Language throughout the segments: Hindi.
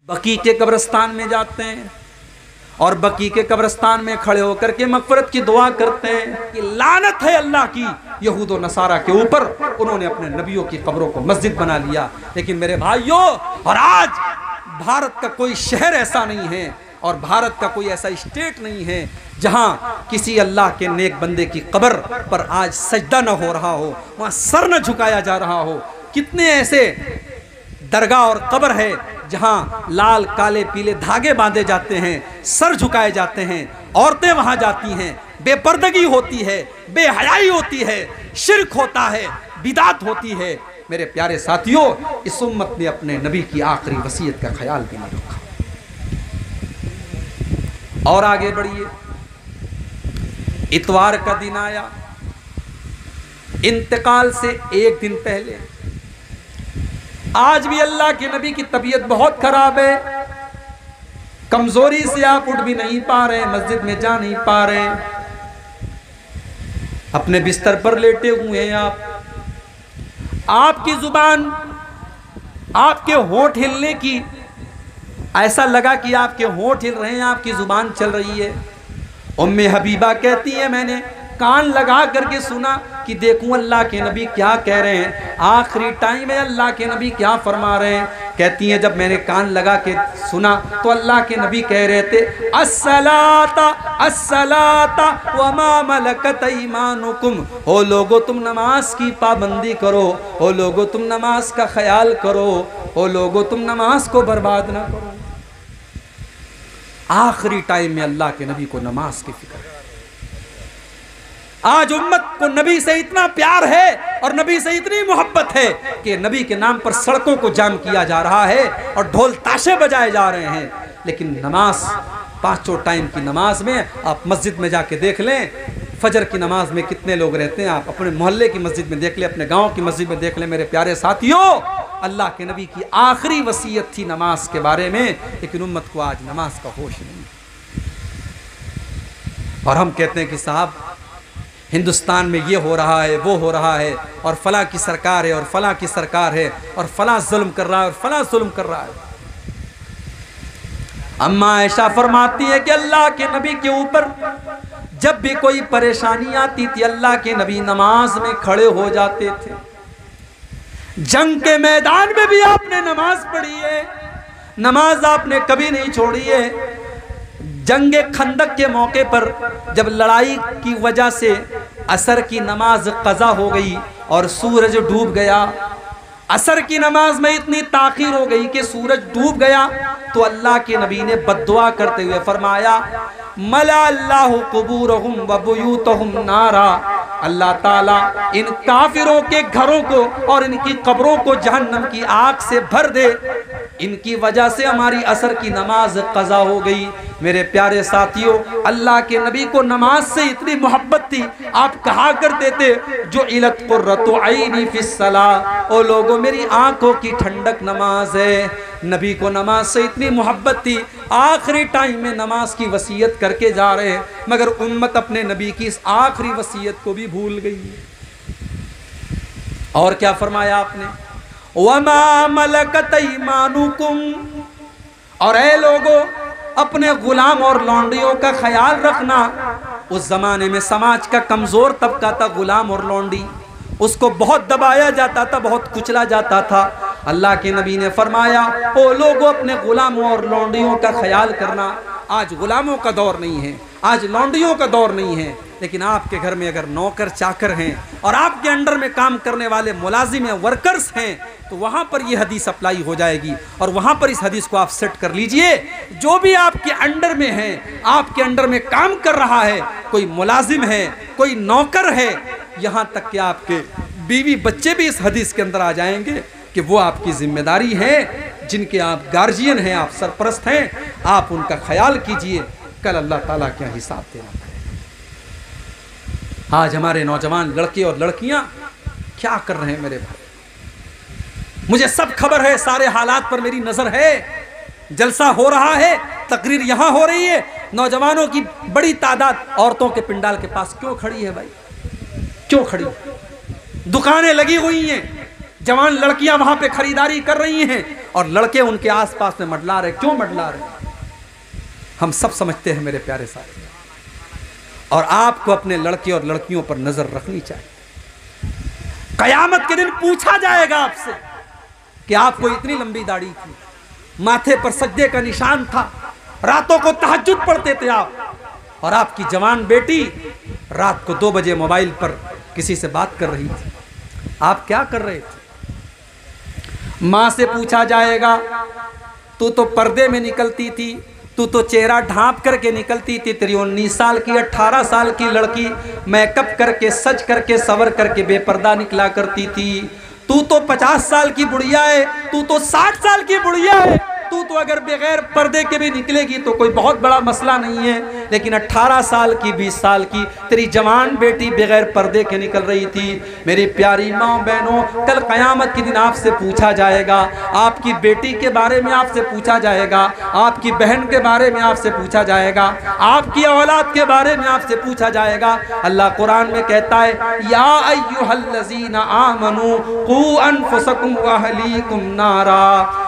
बकी के कब्रिस्तान में जाते हैं और बकी के कब्रिस्तान में खड़े होकर के मगफिरत की दुआ करते हैं कि लानत है अल्लाह की यहूद और नसारा के ऊपर, उन्होंने अपने नबियों की कब्रों को मस्जिद बना लिया। लेकिन मेरे भाइयों, और आज भारत का कोई शहर ऐसा नहीं है और भारत का कोई ऐसा स्टेट नहीं है जहां किसी अल्लाह के नेक बंदे की कब्र पर आज सजदा न हो रहा हो, वहां सर न झुकाया जा रहा हो। कितने ऐसे दरगाह और कब्र है जहां लाल काले पीले धागे बांधे जाते हैं, सर झुकाए जाते हैं, औरतें वहां जाती हैं, बेपर्दगी होती है, बेहयाई होती है, शिर्क होता है, बिदात होती है। मेरे प्यारे साथियों, इस उम्मत ने अपने नबी की आखिरी वसीयत का ख्याल भी नहीं रखा। और आगे बढ़िए, इतवार का दिन आया, इंतकाल से एक दिन पहले। आज भी अल्लाह के नबी की तबीयत बहुत खराब है, कमजोरी से आप उठ भी नहीं पा रहे, मस्जिद में जा नहीं पा रहे, अपने बिस्तर पर लेटे हुए हैं आपकी जुबान, आपके होंठ हिलने की, ऐसा लगा कि आपके होंठ हिल रहे हैं, आपकी जुबान चल रही है। उम्मे हबीबा कहती है, मैंने कान लगा करके सुना कि देखूं अल्लाह के नबी क्या कह रहे हैं, आखिरी टाइम है अल्लाह के नबी क्या फरमा रहे हैं। कहती हैं, जब मैंने कान लगा के सुना तो अल्लाह के नबी कह रहे थे, अस्सलाता अस्सलाता वमा मलकत ईमानुकुम, हो लोगो तुम नमाज की पाबंदी करो, हो लोगो तुम नमाज का ख्याल करो, हो लोगो तुम नमाज को बर्बाद ना करो। आखिरी टाइम में अल्लाह के नबी को नमाज की फिक्र है। आज उम्मत को नबी से इतना प्यार है और नबी से इतनी मोहब्बत है कि नबी के नाम पर सड़कों को जाम किया जा रहा है और ढोल ताशे बजाए जा रहे हैं। लेकिन नमाज, पांचों टाइम की नमाज में आप मस्जिद में जाके देख लें, फजर की नमाज में कितने लोग रहते हैं, आप अपने मोहल्ले की मस्जिद में देख लें, अपने गांव की मस्जिद में देख लें। मेरे प्यारे साथियों, अल्लाह के नबी की आखिरी वसीयत थी नमाज के बारे में, लेकिन उम्मत को आज नमाज का होश नहीं। और हम कहते हैं कि साहब हिंदुस्तान में ये हो रहा है, वो हो रहा है, और फला की सरकार है और फला की सरकार है और फला जुल्म कर रहा है और फला जुल्म कर रहा है। अम्मा आयशा फरमाती है कि अल्लाह के नबी के ऊपर जब भी कोई परेशानी आती थी, अल्लाह के नबी नमाज में खड़े हो जाते थे। जंग के मैदान में भी आपने नमाज पढ़ी है, नमाज आपने कभी नहीं छोड़ी है। जंगे खंदक के मौके पर जब लड़ाई की वजह से असर की नमाज कज़ा हो गई और सूरज डूब गया, असर की नमाज में इतनी ताखीर हो गई कि सूरज डूब गया, तो अल्लाह के नबी ने बद्दुआ करते हुए फरमाया, मला अल्लाहु कुबूरहुम व बुयूतहुम नारा, अल्लाह ताला इन काफिरों के घरों को और इनकी कब्रों को जहन्नम की आग से भर दे, इनकी वजह से हमारी असर की नमाज कज़ा हो गई। मेरे प्यारे साथियों, अल्लाह के नबी को नमाज से इतनी मोहब्बत थी, आप कहा करते थे, जो इलत कुर्रतु ऐनी फिस्सलाह, ओ लोगों मेरी आंखों की ठंडक नमाज है। नबी को नमाज से इतनी मोहब्बत थी, आखिरी टाइम में नमाज की वसीयत करके जा रहे हैं, मगर उम्मत अपने नबी की इस आखिरी वसीयत को भी भूल गई। और क्या फरमाया आपने, वमा मलकत ईमानुकुम, और ऐ लोगों अपने गुलाम और लौंडियों का ख्याल रखना। उस जमाने में समाज का कमजोर तबका था गुलाम और लौंडी, उसको बहुत दबाया जाता था, बहुत कुचला जाता था। अल्लाह के नबी ने फरमाया, ओ लोगों अपने गुलामों और लौंडियों का ख्याल करना। आज गुलामों का दौर नहीं है, आज लौंडियों का दौर नहीं है, लेकिन आपके घर में अगर नौकर चाकर हैं और आपके अंडर में काम करने वाले मुलाजिम हैं, वर्कर्स हैं, तो वहाँ पर ये हदीस अप्लाई हो जाएगी और वहाँ पर इस हदीस को आप सेट कर लीजिए। जो भी आपके अंडर में है, आपके अंडर में काम कर रहा है, कोई मुलाजिम है, कोई नौकर है, यहाँ तक कि आपके बीवी बच्चे भी इस हदीस के अंदर आ जाएंगे कि वो आपकी जिम्मेदारी है, जिनके आप गार्जियन हैं, आप सरपरस्त हैं, आप उनका ख्याल कीजिए, कल अल्लाह ताला क्या हिसाब देना पड़ेगा। आज हमारे नौजवान लड़के और लड़कियां क्या कर रहे हैं मेरे भाई, मुझे सब खबर है, सारे हालात पर मेरी नजर है। जलसा हो रहा है, तकरीर यहां हो रही है, नौजवानों की बड़ी तादाद औरतों के पिंडाल के पास क्यों खड़ी है भाई, क्यों खड़ी? दुकानें लगी हुई हैं, जवान लड़कियां वहां पे खरीदारी कर रही हैं और लड़के उनके आसपास में मंडला रहे। क्यों मंडला रहे? हम सब समझते हैं मेरे प्यारे साथी। और आपको अपने लड़के और लड़कियों पर नजर रखनी चाहिए। कयामत के दिन पूछा जाएगा आपसे कि आपको इतनी लंबी दाढ़ी थी, माथे पर सज्जे का निशान था, रातों को तहज्जुद पढ़ते थे आप, और आपकी जवान बेटी रात को 2 बजे मोबाइल पर किसी से बात कर रही थी, आप क्या कर रहे थे? मां से पूछा जाएगा तू तो पर्दे में निकलती थी, तू तो चेहरा ढांप करके निकलती थी, तेरी 19 साल की 18 साल की लड़की मेकअप करके सज करके सवर करके बेपर्दा निकला करती थी, तू तो 50 साल की बुढ़िया है, तू तो 60 साल की बुढ़िया है, तू तो अगर बगैर पर्दे के भी निकलेगी तो कोई बहुत बड़ा मसला नहीं है, लेकिन 18 साल की 20 साल की तेरी जवान बेटी बगैर पर्दे के निकल रही थी। मेरी प्यारी माँ बहनों, कल क़यामत के दिन आपसे पूछा जाएगा, आपकी बेटी के बारे में आपसे पूछा जाएगा, आपकी बहन के बारे में आपसे पूछा जाएगा, आपकी औलाद के बारे में आपसे पूछा जाएगा। अल्लाह कुरान में कहता है, या अय्युहल्लज़ीना आमनू कू अनफुसकुम व अहलीकुम नारा,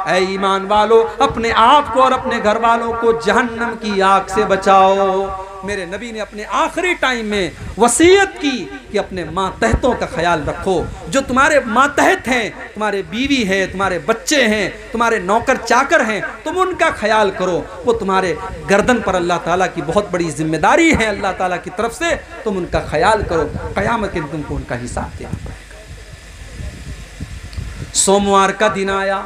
ऐ ईमान वालों अपने आप को और अपने घर वालों को जहन्नम की आग से बचाओ। मेरे नबी ने अपने आखिरी टाइम में वसीयत की कि अपने मातहतों का ख्याल रखो। जो तुम्हारे मातहत हैं, तुम्हारे बीवी हैं, तुम्हारे बच्चे हैं, तुम्हारे नौकर चाकर हैं, तुम उनका ख्याल करो। वो तुम्हारे गर्दन पर अल्लाह ताला की बहुत बड़ी जिम्मेदारी है, अल्लाह ताला की तरफ से, तुम उनका ख्याल करो। क़यामत के दिन तुमको उनका हिसाब देना पड़ेगा। सोमवार का दिन आया,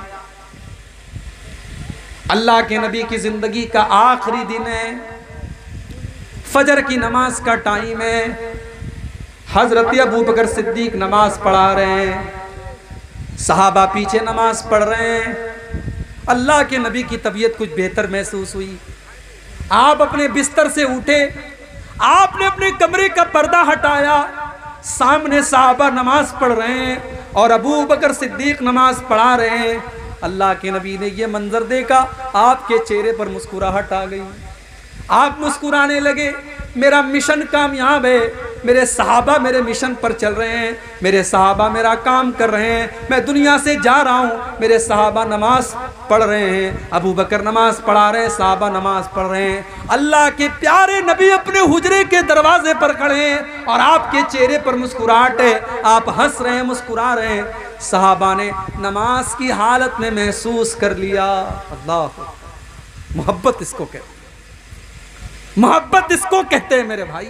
अल्लाह के नबी की जिंदगी का आखिरी दिन है, फजर की नमाज का टाइम है। हजरत अबू बकर सिद्दीक नमाज पढ़ा रहे हैं, सहाबा पीछे नमाज पढ़ रहे हैं। अल्लाह के नबी की तबीयत कुछ बेहतर महसूस हुई, आप अपने बिस्तर से उठे, आपने अपने कमरे का पर्दा हटाया, सामने सहाबा नमाज पढ़ रहे हैं और अबू बकर सिद्दीक नमाज पढ़ा रहे हैं। अल्लाह के नबी ने ये मंजर देखा, आपके चेहरे पर मुस्कुराहट आ गई, आप मुस्कुराने लगे। मेरा मिशन कामयाब है, मेरे सहाबा मेरे मिशन पर चल रहे हैं, मेरे सहाबा मेरा काम कर रहे हैं, मैं दुनिया से जा रहा हूँ, मेरे सहाबा नमाज पढ़ रहे हैं, अबू बकर नमाज पढ़ा रहे हैं, सहाबा नमाज पढ़ रहे हैं। अल्लाह के प्यारे नबी अपने हुजरे के दरवाजे पर खड़े हैं और आपके चेहरे पर मुस्कुराहट है, आप हंस रहे हैं, मुस्कुरा रहे हैं। सहाबा ने नमाज की हालत में महसूस कर लिया, अल्लाह, मोहब्बत इसको कहते, मोहब्बत इसको कहते हैं मेरे भाई।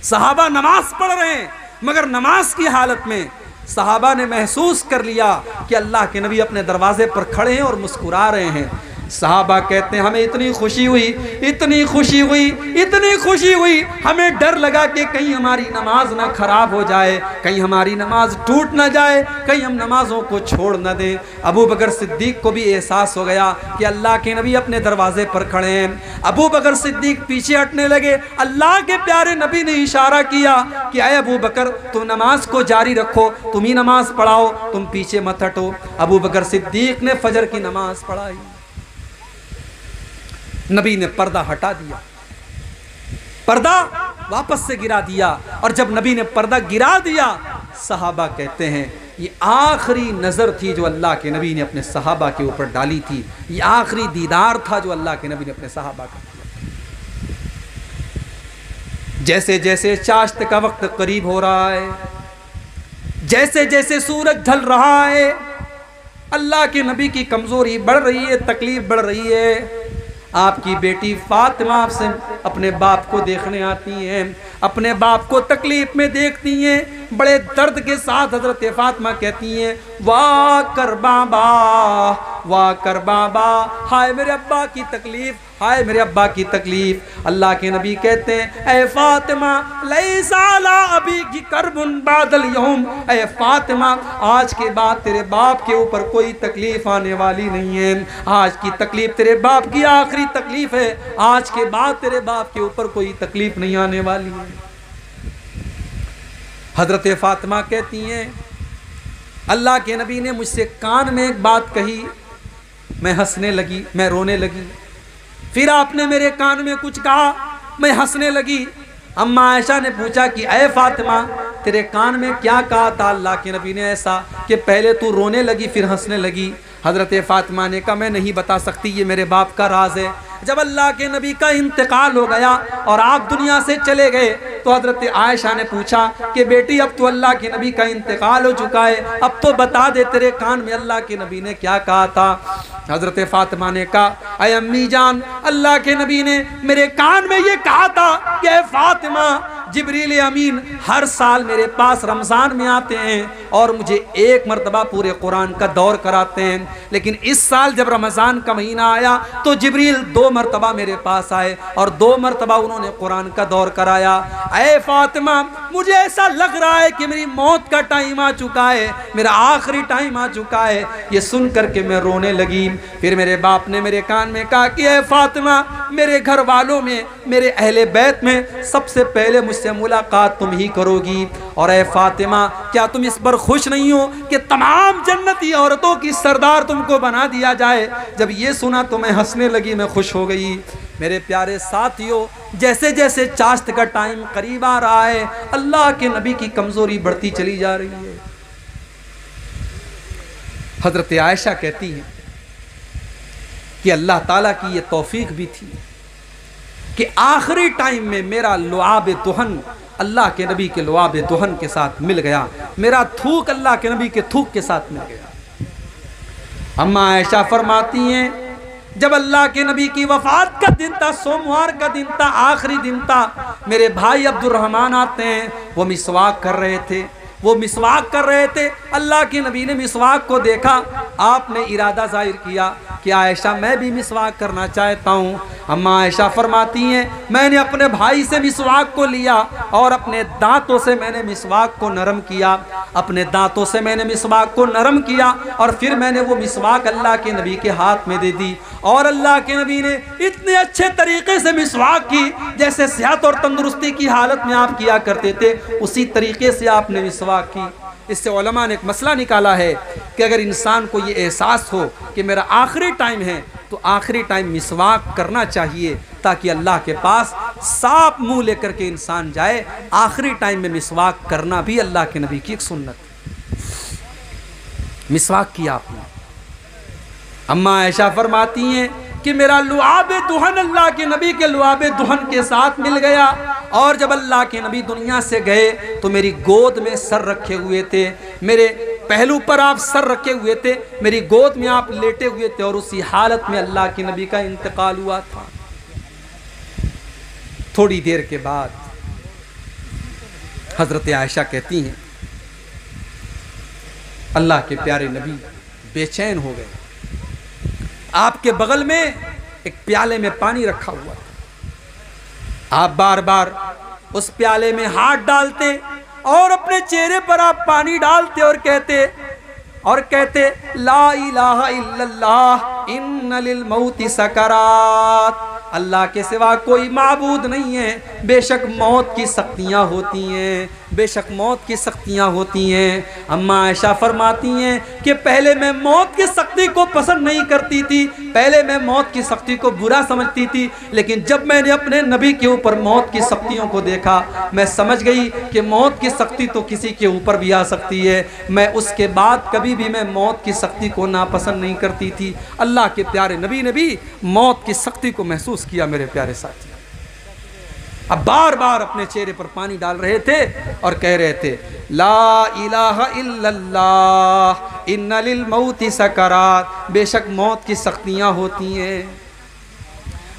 सहाबा नमाज पढ़ रहे हैं मगर नमाज की हालत में सहाबा ने महसूस कर लिया कि अल्लाह के नबी अपने दरवाजे पर खड़े हैं और मुस्कुरा रहे हैं। सहाबा कहते हैं हमें इतनी खुशी हुई, इतनी खुशी हुई, इतनी खुशी हुई, हमें डर लगा कि कहीं हमारी नमाज ना खराब हो जाए, कहीं हमारी नमाज टूट ना जाए, कहीं हम नमाजों को छोड़ ना दें। अबू बकर सिद्दीक को भी एहसास हो गया कि अल्लाह के नबी अपने दरवाजे पर खड़े हैं। अबू बकर सिद्दीक पीछे हटने लगे। अल्लाह के प्यारे नबी ने इशारा किया कि अय अबू बकर, तुम नमाज को जारी रखो, तुम ही नमाज पढ़ाओ, तुम पीछे मत हटो। अबू बकर सिद्दीक ने फजर की नमाज पढ़ाई, नबी ने पर्दा हटा दिया, पर्दा वापस से गिरा दिया, और जब नबी ने पर्दा गिरा दिया, सहाबा कहते हैं ये आखिरी नज़र थी जो अल्लाह के नबी ने अपने सहाबा के ऊपर डाली थी, ये आखिरी दीदार था जो अल्लाह के नबी ने अपने सहाबा का किया। जैसे जैसे चाश्त का वक्त करीब हो रहा है, जैसे जैसे सूरज ढल रहा है, अल्लाह के नबी की कमज़ोरी बढ़ रही है, तकलीफ बढ़ रही है। आपकी बेटी फातिमा आपसे अपने बाप को देखने आती हैं, अपने बाप को तकलीफ में देखती हैं, बड़े दर्द के साथ हजरत फातिमा कहती हैं, वाह कर बाबा, वाह कर बाबा, हाय मेरे अब्बा की तकलीफ, हाय मेरे अब्बा की तकलीफ। अल्लाह के नबी कहते हैं, ए फातिमा लैसा ला अभी की करबुन बादल यौम, ए फातिमा आज के बाद तेरे बाप के ऊपर कोई तकलीफ आने वाली नहीं है, आज की तकलीफ तेरे बाप की आखिरी तकलीफ है, आज के बाद तेरे बाप के ऊपर कोई तकलीफ नहीं आने वाली है। हजरत फातिमा कहती हैं, अल्लाह के नबी ने मुझसे कान में एक बात कही, मैं हंसने लगी, मैं रोने लगी, फिर आपने मेरे कान में कुछ कहा, मैं हंसने लगी। अम्मा आयशा ने पूछा कि ऐ फातिमा तेरे कान में क्या कहा था अल्लाह के नबी ने ऐसा कि पहले तू रोने लगी फिर हंसने लगी? हज़रत फ़ातिमा ने कहा मैं नहीं बता सकती, ये मेरे बाप का राज है। जब अल्लाह के नबी का इंतकाल हो गया और आप दुनिया से चले गए तो हज़रत आयशा ने पूछा कि बेटी अब तो अल्लाह के नबी का इंतकाल हो चुका है, अब तो बता दे तेरे कान में अल्लाह के नबी ने क्या कहा था? हज़रत फ़ातिमा ने कहा अय अम्मी जान, अल्लाह के नबी ने मेरे कान में ये कहा था कि फ़ातिमा, जिब्रील अमीन हर साल मेरे पास रमज़ान में आते हैं और मुझे एक मरतबा पूरे कुरान का दौर कराते हैं, लेकिन इस साल जब रमज़ान का महीना आया तो जिब्रील 2 मरतबा मेरे पास आए और 2 मरतबा उन्होंने कुरान का दौर कराया। ऐ फ़ातिमा, मुझे ऐसा लग रहा है कि मेरी मौत का टाइम आ चुका है, मेरा आखिरी टाइम आ चुका है। ये सुन करके मैं रोने लगी। फिर मेरे बाप ने मेरे कान में कहा कि ऐ फ़ातिमा, मेरे घर वालों में, मेरे अहले बैत में सबसे पहले मुझसे मुलाकात तुम ही करोगी। और ऐ फ़ातिमा, क्या तुम इस पर खुश नहीं हो कि तमाम जन्नती औरतों की सरदार तुमको बना दिया जाए? जब ये सुना तो मैं हंसने लगी, मैं खुश हो गई। मेरे प्यारे साथियों, जैसे जैसे चाश्त का टाइम करीब आ रहा है, अल्लाह के नबी की कमज़ोरी बढ़ती चली जा रही है। हज़रत आयशा कहती हैं कि अल्लाह ताला की ये तौफीक भी थी कि आखिरी टाइम में मेरा लुआब दुहन अल्लाह के नबी के लुआब दुहन के साथ मिल गया, मेरा थूक अल्लाह के नबी के थूक के साथ मिल गया। अम्मा आयशा फरमाती हैं, जब अल्लाह के नबी की वफ़ात का दिन था, सोमवार का दिन था, आखिरी दिन था, मेरे भाई अब्दुर्रहमान आते हैं, वो मिसवाक कर रहे थे, अल्लाह के नबी ने मिसवाक को देखा, आपने इरादा जाहिर किया कि आयशा मैं भी मिसवाक करना चाहता हूँ। अम्मा आयशा फरमाती हैं, मैंने अपने भाई से मिसवाक को लिया और अपने दांतों से मैंने मिसवाक को नरम किया, और फिर मैंने वो मिसवाक अल्लाह के नबी के हाथ में दे दी और अल्लाह के नबी ने इतने अच्छे तरीके से मिसवाक की जैसे सेहत और तंदुरुस्ती की हालत में आप किया करते थे, उसी तरीके से आपने मिसवाक की। इससे उलमा ने एक मसला निकाला है कि अगर इंसान को ये एहसास हो कि मेरा आखिरी टाइम है तो आखिरी टाइम मिसवाक करना चाहिए, ताकि अल्लाह के पास साफ मुंह लेकर के इंसान जाए। आखिरी टाइम में मिसवाक करना भी अल्लाह के नबी की एक सुन्नत। मिसवाक किया आपने। अम्मा आयशा फरमाती हैं कि मेरा लुआब दुहन अल्लाह के नबी के लुआब दुहन के साथ मिल गया, और जब अल्लाह के नबी दुनिया से गए तो मेरी गोद में सर रखे हुए थे, मेरे पहलू पर आप सर रखे हुए थे, मेरी गोद में आप लेटे हुए थे, और उसी हालत में अल्लाह के नबी का इंतकाल हुआ था। थोड़ी देर के बाद हजरत आयशा कहती हैं, अल्लाह के प्यारे नबी बेचैन हो गए। आपके बगल में एक प्याले में पानी रखा हुआ था, आप बार बार उस प्याले में हाथ डालते और अपने चेहरे पर आप पानी डालते और कहते ला इलाहा इल्लल्लाह इन्ना लिल मौति सकरात, अल्लाह के सिवा कोई माबूद नहीं है, बेशक मौत की सख्तियाँ होती हैं, बेशक मौत की सख्तियाँ होती हैं। अम्मा आयशा फरमाती हैं कि पहले मैं मौत की सख्ती को पसंद नहीं करती थी, पहले मैं मौत की सख्ती को बुरा समझती थी, लेकिन जब मैंने अपने नबी के ऊपर मौत की सख्तियों को देखा, मैं समझ गई कि मौत की सख्ती तो किसी के ऊपर भी आ सकती है। मैं उसके बाद कभी भी मैं मौत की सख्ती को नापसंद नहीं करती थी। अल्लाह के प्यारे नबी ने भी मौत की सख्ती को महसूस किया। मेरे प्यारे साथी, अब बार बार अपने चेहरे पर पानी डाल रहे थे और कह रहे थे ला इलाहा इल्लल्लाह इन्ना लिल मौति सकरात, बेशक मौत की सख्तियाँ होती हैं।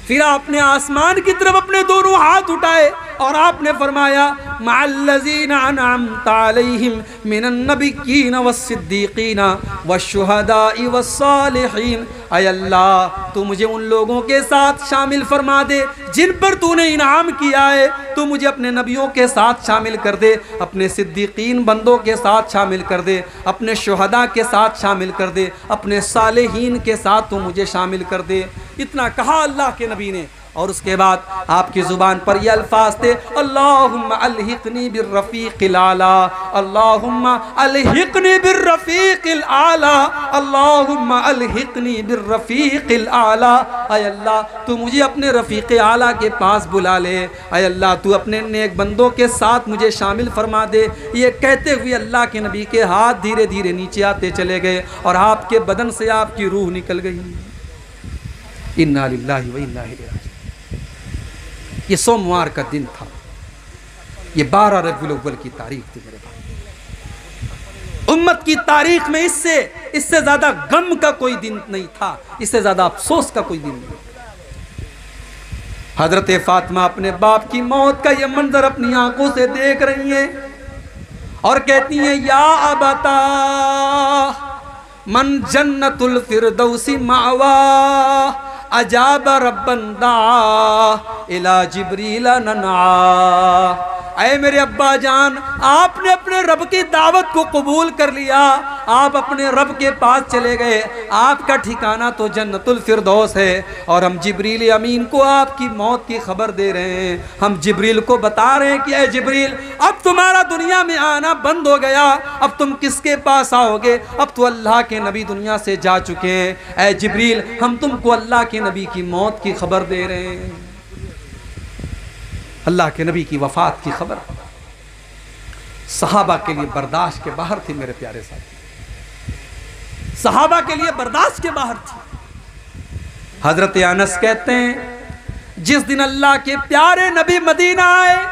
फिर आपने आसमान की तरफ अपने दोनों हाथ उठाए और आपने फरमाया मअल्लज़ीना अनअमता अलैहिम मिनन नबिय्यीन वस्सिद्दीक़ीन वश्शुहदाई वस्सालिहीन, ऐ अल्लाह तू मुझे उन लोगों के साथ शामिल फरमा दे जिन पर तूने इनाम किया है, तू मुझे अपने नबियों के साथ शामिल कर दे, अपने सिद्दीकीन बंदों के साथ शामिल कर दे, अपने शुहदा के साथ शामिल कर दे, अपने सालिहीन के साथ तू मुझे शामिल कर दे। इतना कहा अल्लाह के नबी ने और उसके बाद आपकी ज़ुबान पर ये अल्फाज थे, अल्लाहुम्मा अलहिक़नी बिर्रफ़ीक़िल आला, अल्लाहुम्मा अलहिक़नी बिर्रफ़ीक़िल आला, अल्लाहुम्मा अलहिक़नी बिर्रफ़ीक़िल आला। ऐ अल्लाह तू मुझे अपने रफ़ीक़े आला के पास बुला ले, ऐ अल्लाह तू अपने नेक बंदों के साथ मुझे शामिल फरमा दे। ये कहते हुए अल्लाह के नबी के हाथ धीरे धीरे नीचे आते चले गए और आपके बदन से आपकी रूह निकल गई। इन्ना लिल्लाहि व इन्ना इलैहि राजिऊन। ये सोमवार का दिन था, ये 12 रबीउल अव्वल की तारीख थी मेरे भाई। उम्मत की तारीख में इससे ज्यादा गम का कोई दिन नहीं था, इससे ज्यादा अफसोस का कोई दिन नहीं। हजरत फातिमा अपने बाप की मौत का ये मंजर अपनी आंखों से देख रही हैं और कहती हैं, या अबता मन जन्नतुल फिरदौसी मावा अजाब रब्बन दा इला जिब्रील नना। ऐ मेरे अब्बा जान, आपने अपने रब की दावत को कबूल कर लिया, आप अपने रब के पास चले गए, आपका ठिकाना तो जन्नतुल फिरदौस है और हम जिब्रील अमीन को आपकी मौत की खबर दे रहे हैं। हम जिब्रील को बता रहे हैं कि ऐ जिब्रील, अब तुम्हारा दुनिया में आना बंद हो गया, अब तुम किसके पास आओगे, अब तो अल्लाह के नबी दुनिया से जा चुके हैं। ऐ जिब्रील, हम तुमको अल्लाह के नबी की मौत की खबर दे रहे हैं, अल्लाह के नबी की वफात की खबर। सहाबा के लिए बर्दाश्त के बाहर थी मेरे प्यारे साथी, सहाबा के लिए बर्दाश्त के बाहर थी। हजरत अनस कहते हैं, जिस दिन अल्लाह के प्यारे नबी मदीना आए,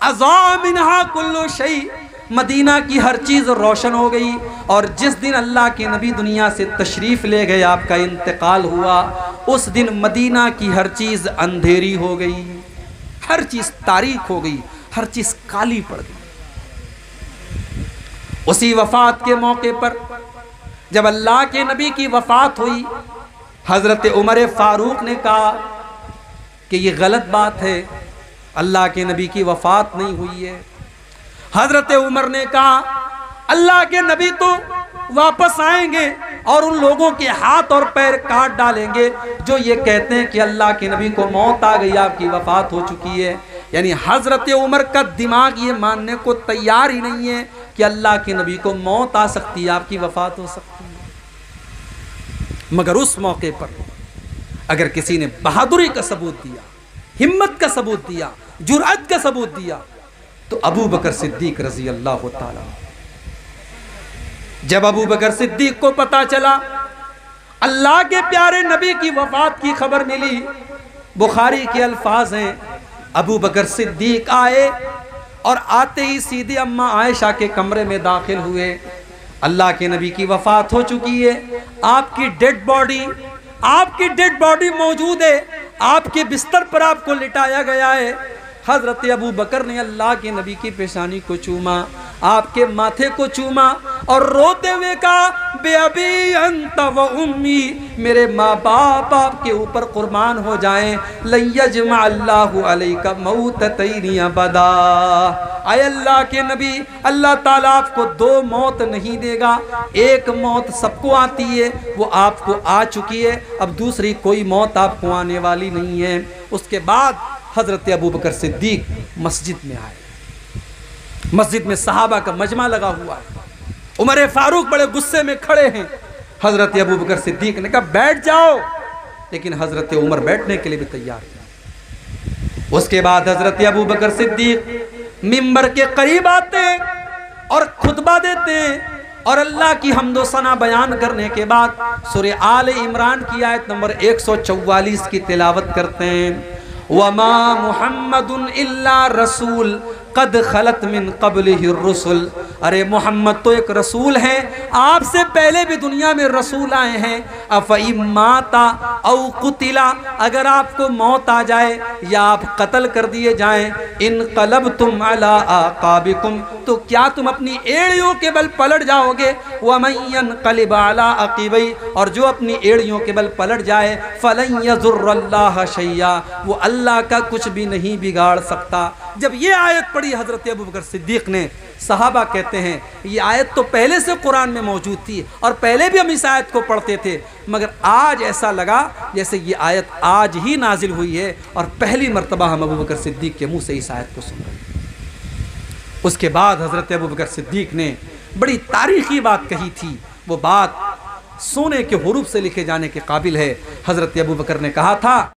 अज़ा मिन्हा कुल्लु शै, मदीना की हर चीज रोशन हो गई। और जिस दिन अल्लाह के नबी दुनिया से तशरीफ ले गए, आपका इंतकाल हुआ, उस दिन मदीना की हर चीज अंधेरी हो गई, हर चीज तारीख हो गई, हर चीज काली पड़ गई। उसी वफात के मौके पर जब अल्लाह के नबी की वफात हुई, हजरत उमर फारूक ने कहा कि ये गलत बात है, अल्लाह के नबी की वफात नहीं हुई है। हजरत उमर ने कहा, अल्लाह के नबी तो वापस आएंगे और उन लोगों के हाथ और पैर काट डालेंगे जो ये कहते हैं कि अल्लाह के नबी को मौत आ गई, आपकी वफात हो चुकी है। यानी हजरत उमर का दिमाग ये मानने को तैयार ही नहीं है कि अल्लाह के नबी को मौत आ सकती है, आपकी वफात हो सकती है। मगर उस मौके पर अगर किसी ने बहादुरी का सबूत दिया, हिम्मत का सबूत दिया, जुर्अत का सबूत दिया, तो अबू बकर सिद्दीक रजी अल्लाह ताला। जब अबू बकर सिद्दीक को पता चला अल्लाह के प्यारे नबी की वफात की खबर मिली, बुखारी के अल्फाज हैं, अबू बकर सिद्दीक आए और आते ही सीधे अम्मा आयशा के कमरे में दाखिल हुए। अल्लाह के नबी की वफात हो चुकी है, आपकी डेड बॉडी मौजूद है, आपके बिस्तर पर आपको लिटाया गया है। हजरत अबू बकर ने अल्लाह के नबी की पेशानी को चूमा, आपके माथे को चूमा और रोते हुए कहा, बेअबी अंत व उम्मी, मेरे माँ बाप आपके ऊपर कुर्बान हो जाएं, लयजमा अल्लाहु अलैका मौततैनी अबदा। आय अल्लाह के नबी, अल्लाह ताला आपको 2 मौत नहीं देगा, एक मौत सबको आती है, वो आपको आ चुकी है, अब दूसरी कोई मौत आपको आने वाली नहीं है। उसके बाद हजरत अबू बकर सिद्दीक मस्जिद में आए, मस्जिद में सहाबा का मजमा लगा हुआ है, उमर फारूक बड़े गुस्से में खड़े हैं। हजरत अबू बकर सिद्दीक ने कहा बैठ जाओ, लेकिन हजरत उमर बैठने के लिए भी तैयार थे। उसके बाद हजरत अबू बकर सिद्दीक मिंबर के करीब आते और खुतबा देते और अल्लाह की हम्दो सना बयान करने के बाद सूरह आले इमरान की आयत नंबर 144 की तिलावत करते हैं। वमा मुहम्मदुन इल्ला रसूल कद खलत मिन क़ब्लिहि रुसुल। अरे मोहम्मद तो एक रसूल हैं, आपसे पहले भी दुनिया में रसूल आए हैं। अफ़इन माता औ कुतिला, अगर आपको मौत आ जाए या आप कत्ल कर दिए जाएं, इन क़लबतुम अला आक़ाबिकुम, तो क्या तुम अपनी एड़ियों के बल पलट जाओगे। वमन यनक़लिब अला अक़ीबैहि, और जो अपनी एड़ियों के बल पलट जाए, फ़लन यज़ुर्रल्लाह शैया, वो अल्लाह का कुछ भी नहीं बिगाड़ सकता। जब ये आयत पढ़ी हजरत अबू बकर सिद्दीक ने, सहाबा कहते हैं ये आयत तो पहले से कुरान में मौजूद थी और पहले भी हम इस आयत को पढ़ते थे, मगर आज ऐसा लगा जैसे ये आयत आज ही नाजिल हुई है और पहली मर्तबा हम अबू बकर सिद्दीक के मुंह से इस आयत को सुन रहे हैं। उसके बाद हज़रत अबू बकर सिद्दीक ने बड़ी तारीखी बात कही थी। वो बात सोने के हुरूफ से लिखे जाने के काबिल है। हज़रत अबू बकर ने कहा था,